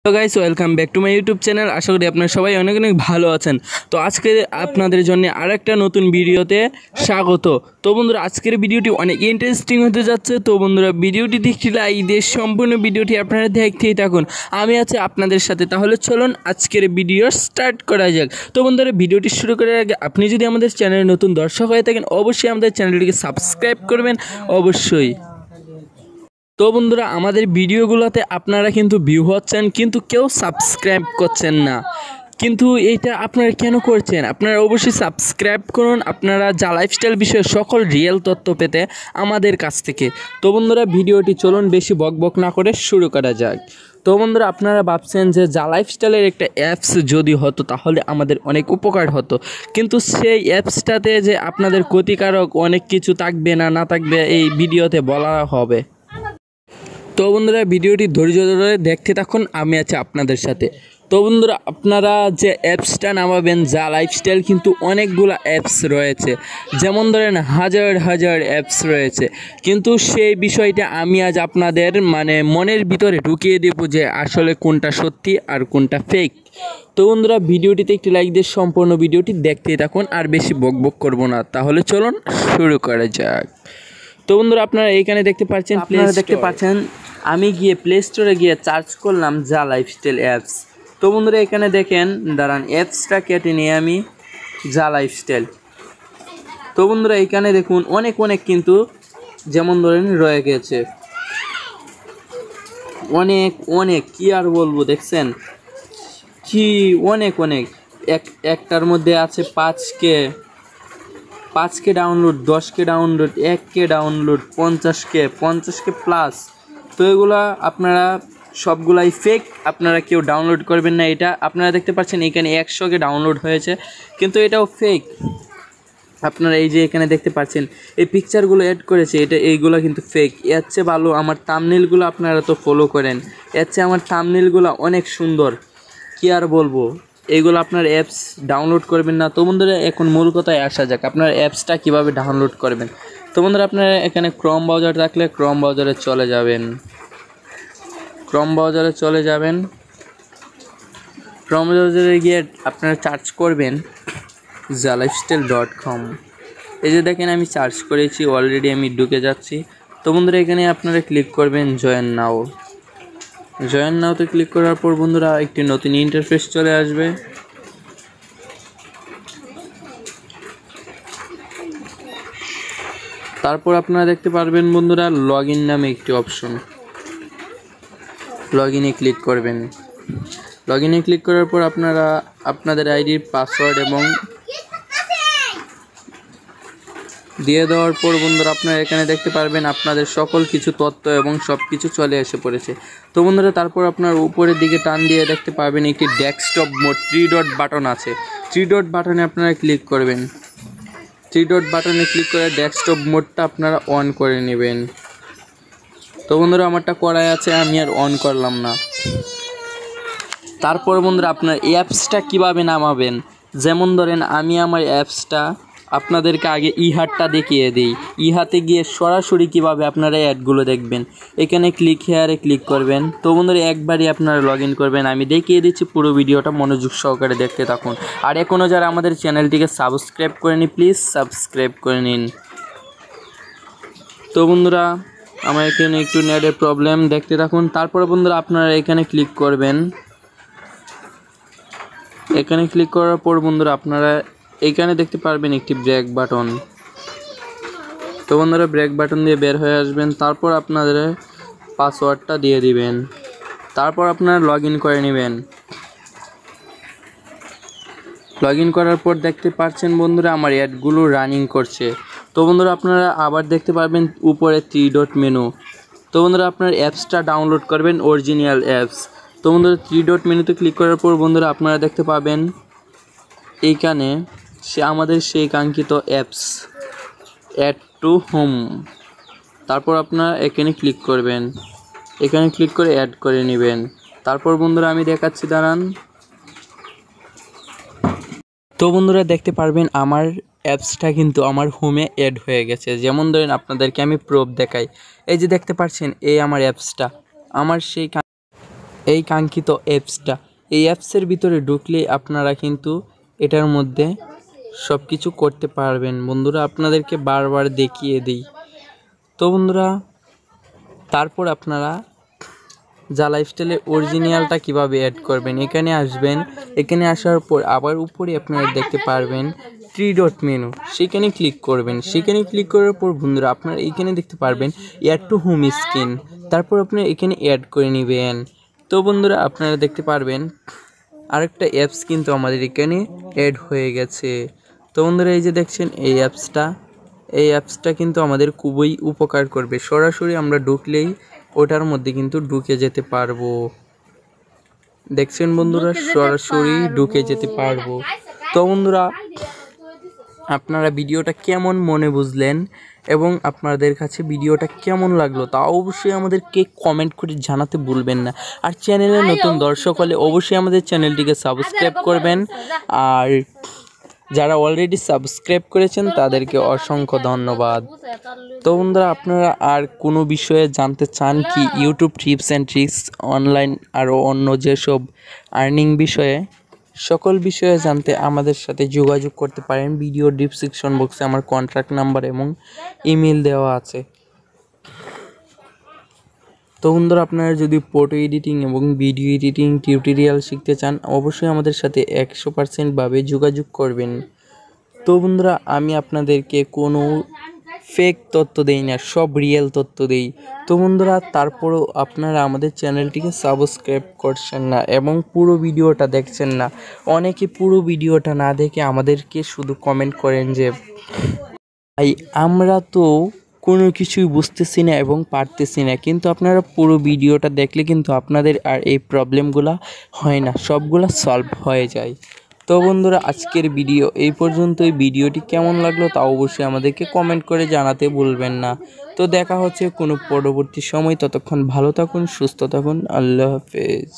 তো guys welcome back to my YouTube channel. আশা করি আপনারা সবাই অনেক অনেক ভালো আছেন। তো আজকে আপনাদের জন্য আরেকটা নতুন ভিডিওতে স্বাগত। তো বন্ধুরা, আজকের ভিডিওটি অনেক ইন্টারেস্টিং হতে যাচ্ছে। তো বন্ধুরা, ভিডিওটি দেখতে লাইক দিয়ে সম্পূর্ণ ভিডিওটি আপনারা দেখতেই থাকুন, আমি আছি আপনাদের সাথে। তাহলে চলুন আজকের ভিডিও স্টার্ট করা যাক। তো বন্ধুরা, ভিডিওটি শুরু করার আগে আপনি যদি আমাদের চ্যানেলের নতুন দর্শক হয়ে থাকেন, অবশ্যই আমাদের চ্যানেলটিকে সাবস্ক্রাইব করবেন অবশ্যই। তো বন্ধুরা, আমাদের ভিডিওগুলোতে আপনারা কিন্তু ভিউ হচ্ছেন, কিন্তু কেউ সাবস্ক্রাইব করছেন না। কিন্তু এইটা আপনারা কেন করছেন? আপনারা অবশ্যই সাবস্ক্রাইব করুন, আপনারা যা লাইফস্টাইল বিষয়ে সকল রিয়েল তথ্য পেতে আমাদের কাছ থেকে। তো বন্ধুরা, ভিডিওটি চলুন বেশি বকবক না করে শুরু করা যাক। তো বন্ধুরা, আপনারা ভাবছেন যে যা লাইফস্টাইলের একটা অ্যাপস যদি হতো তাহলে আমাদের অনেক উপকার হতো, কিন্তু সেই অ্যাপসটাতে যে আপনাদের ক্ষতিকারক অনেক কিছু থাকবে না থাকবে এই ভিডিওতে বলা হবে। তো বন্ধুরা, ভিডিওটি ধৈর্য ধরে দেখতে থাকুন, আমি আছি আপনাদের সাথে। তো বন্ধুরা, আপনারা যে অ্যাপসটা নামাবেন যা লাইফস্টাইল, কিন্তু অনেকগুলো অ্যাপস রয়েছে, যেমন ধরেন হাজার হাজার অ্যাপস রয়েছে, কিন্তু সেই বিষয়টা আমি আজ আপনাদের মনের ভিতরে ঢুকিয়ে দেব যে আসলে কোনটা সত্যি আর কোনটা ফেক। তো বন্ধুরা, ভিডিওটিতে একটি লাইক দিয়ে সম্পূর্ণ ভিডিওটি দেখতেই থাকুন, আর বেশি বকবক করব না। তাহলে চলুন শুরু করা যাক। তো বন্ধুরা, আপনারা এইখানে দেখতে পাচ্ছেন আমি গিয়ে প্লে স্টোরে গিয়ে সার্চ করলাম যা লাইফস্টাইল অ্যাপস। তো বন্ধুরা, এখানে দেখেন, দাঁড়ান অ্যাপসটা কেটে নিয়ে আমি যা লাইফস্টাইল। তো বন্ধুরা, এখানে দেখুন অনেক কিন্তু যেমন ধরেন রয়ে গেছে অনেক কি আর বলবো, দেখছেন কি অনেক একটার মধ্যে আছে 5K download, 10K download, 1K download, 50K plus. তো এগুলা আপনারা সবগুলাই ফেক, আপনারা কেউ ডাউনলোড করবেন না। এটা আপনারা দেখতে পাচ্ছেন এখানে 100K ডাউনলোড হয়েছে, কিন্তু এটাও ফেক। আপনারা এই যে এখানে দেখতে পাচ্ছেন এই পিকচারগুলো অ্যাড করেছে, এইগুলো কিন্তু ফেক। এর চেয়ে ভালো আমার থাম্বনেইলগুলো আপনারা তো ফলো করেন, এর চেয়ে আমার থাম্বনেইলগুলো অনেক সুন্দর, কি আর বলবো। এইগুলো আপনার অ্যাপস ডাউনলোড করবেন না। তো বন্ধুরা, এখন মূল কথায় আসা যাক, আপনার অ্যাপসটা কিভাবে ডাউনলোড করবেন। তো বন্ধুরা, আপনারা এখানে ক্রোম ব্রাউজার থাকলে ক্রোম ব্রাউজারে চলে যাবেন। ক্রোম ব্রাউজারে গিয়ে আপনারা সার্চ করবেন jalifestyle.com। এই যে দেখেন, আমি সার্চ করেছি অলরেডি, আমি ঢুকে যাচ্ছি। তো বন্ধুরা, এখানে আপনারা ক্লিক করবেন জয়েন নাওতে ক্লিক করার পর বন্ধুরা একটি নতুন ইন্টারফেস চলে আসবে। তারপর আপনারা দেখতে পারবেন বন্ধুরা লগ ইন নামে একটি অপশন, লগ ইনে ক্লিক করবেন। লগ ইনে ক্লিক করার পর আপনারা আপনাদের আইডির পাসওয়ার্ড এবং দিয়ে দেওয়ার পর বন্ধুরা আপনারা এখানে দেখতে পারবেন আপনাদের সকল কিছু তথ্য এবং সব কিছু চলে এসে পড়েছে। তো বন্ধুরা, তারপর আপনার উপরের দিকে টান দিয়ে দেখতে পাবেন একটি ডেস্কটপ মোড 3 ডট বাটন আছে। 3 ডট বাটনে আপনারা ক্লিক করবেন। 3 ডট বাটনে ক্লিক করে ডেস্কটপ মোডটা আপনারা অন করে নেবেন। তো বন্ধুরা, আমারটা করাই আছে, আমি আর অন করলাম না। তারপর বন্ধুরা, আপনার অ্যাপসটা কিভাবে নামাবেন, যেমন ধরেন আমি আমার অ্যাপসটা আপনাদেরকে আগে ইহারটা দেখিয়ে দিই। ইহাতে গিয়ে সরাসরি কিভাবে আপনারা অ্যাডগুলো দেখবেন, এখানে হেয়ারে ক্লিক করবেন। তো বন্ধুরা, একবারই আপনারা লগ ইন করবেন, আমি দেখিয়ে দিচ্ছি, পুরো ভিডিওটা মনোযোগ সহকারে দেখতে থাকুন। আর এখনও যারা আমাদের চ্যানেলটিকে সাবস্ক্রাইব করেনি, প্লিজ সাবস্ক্রাইব করে নিন। তো বন্ধুরা, আমার এখানে একটু নেটের প্রবলেম, দেখতে থাকুন। তারপরে বন্ধুরা, আপনারা এখানে ক্লিক করবেন। এখানে ক্লিক করার পর বন্ধুরা আপনারা এইখানে দেখতে পারবেন একটি ব্রেক বাটন। তো বন্ধুরা, ব্রেক বাটন দিয়ে বের হয়ে আসবেন। তারপর আপনাদের পাসওয়ার্ডটা দিয়ে দিবেন। তারপর আপনারা লগ ইন করে নেবেন। লগ ইন করার পর দেখতে পাচ্ছেন বন্ধুরা আমার অ্যাডগুলো রানিং করছে। তো বন্ধুরা, আপনারা আবার দেখতে পারবেন উপরে 3 ডট মেনু। তো বন্ধুরা, আপনার অ্যাপসটা ডাউনলোড করবেন, অরিজিনাল অ্যাপস। তো বন্ধুরা, 3 ডট মেনুতে ক্লিক করার পর বন্ধুরা আপনারা দেখতে পাবেন এইখানে আমাদের সেই কাঙ্ক্ষিত অ্যাপস অ্যাড টু হোম। তারপর আপনারা এখানে ক্লিক করবেন, এখানে ক্লিক করে অ্যাড করে নেবেন। তারপর বন্ধুরা আমি দেখাচ্ছি, দাঁড়ান। তো বন্ধুরা, দেখতে পারবেন আমার অ্যাপসটা কিন্তু আমার হোমে অ্যাড হয়ে গেছে। যেমন ধরেন আপনাদেরকে আমি প্রুফ দেখাই, এই যে দেখতে পাচ্ছেন এই আমার অ্যাপসটা, আমার সেই এই কাঙ্ক্ষিত অ্যাপসটা। এই অ্যাপসের ভিতরে ঢুকলে আপনারা কিন্তু এটার মধ্যে সব কিছু করতে পারবেন। বন্ধুরা আপনাদেরকে বারবার দেখিয়ে দিই। তো বন্ধুরা তারপর আপনারা যা লাইফস্টাইলের অরিজিনালটা কীভাবে অ্যাড করবেন, এখানে আসবেন। এখানে আসার পর আবার উপরে আপনারা দেখতে পারবেন 3 ডট মেনু, সেখানে ক্লিক করবেন। সেখানে ক্লিক করার পর বন্ধুরা আপনারা এখানে দেখতে পারবেন অ্যাড টু হোম স্ক্রিন, তারপর আপনারা এখানে অ্যাড করে নেবেন। তো বন্ধুরা আপনারা দেখতে পারবেন আরেকটা অ্যাপস কিন্তু আমাদের এখানে অ্যাড হয়ে গেছে। তো বন্ধুরা এই যে দেখছেন এই অ্যাপসটা কিন্তু আমাদের খুবই উপকার করবে। সরাসরি আমরা ঢুকলেই ওটার মধ্যে কিন্তু ঢুকে যেতে পারবো। দেখছেন বন্ধুরা সরাসরি ঢুকে যেতে পারবো। তো বন্ধুরা আপনারা ভিডিওটা কেমন মনে বুঝলেন এবং আপনাদের কাছে ভিডিওটা কেমন লাগলো তা অবশ্যই আমাদেরকে কমেন্ট করে জানাতে ভুলবেন না। আর চ্যানেলে নতুন দর্শক হলে অবশ্যই আমাদের চ্যানেলটিকে সাবস্ক্রাইব করবেন। আর যারা অলরেডি সাবস্ক্রাইব করেছেন তাদেরকে অসংখ্য ধন্যবাদ। তো বন্ধুরা আপনারা আর কোনো বিষয়ে জানতে চান কি, YouTube tips and tricks, online আরও অন্য যেসব আর্নিং বিষয়ে, সকল বিষয়ে জানতে আমাদের সাথে যোগাযোগ করতে পারেন। ভিডিও ডিসক্রিপশন বক্সে আমার কন্ট্যাক্ট নাম্বার এবং ইমেল দেওয়া আছে। তো বন্ধুরা আপনারা যদি ফটো এডিটিং এবং ভিডিও এডিটিং টিউটোরিয়াল শিখতে চান অবশ্যই আমাদের সাথে 100% ভাবে যোগাযোগ করবেন। তো বন্ধুরা আমি আপনাদেরকে কোনো ফেক তথ্য দেই না, সব রিয়েল তথ্য দেই। তো বন্ধুরা তারপরও আপনারা আমাদের চ্যানেলটিকে সাবস্ক্রাইব করছেন না এবং পুরো ভিডিওটা দেখছেন না। অনেকে পুরো ভিডিওটা না দেখে আমাদেরকে শুধু কমেন্ট করেন যে ভাই আমরা তো কোনো কিছুই বুঝতেছি না এবং পারতেছি না, কিন্তু আপনারা পুরো ভিডিওটা দেখলে কিন্তু আপনাদের আর এই প্রবলেমগুলো হয় না, সবগুলো সলভ হয়ে যায়। তো বন্ধুরা আজকের ভিডিও এই পর্যন্তই। ভিডিওটি কেমন লাগলো তা অবশ্যই আমাদেরকে কমেন্ট করে জানাতে ভুলবেন না। তো দেখা হচ্ছে কোনো পরবর্তী সময়, ততক্ষণ ভালো থাকুন, সুস্থ থাকুন, আল্লাহ হাফেজ।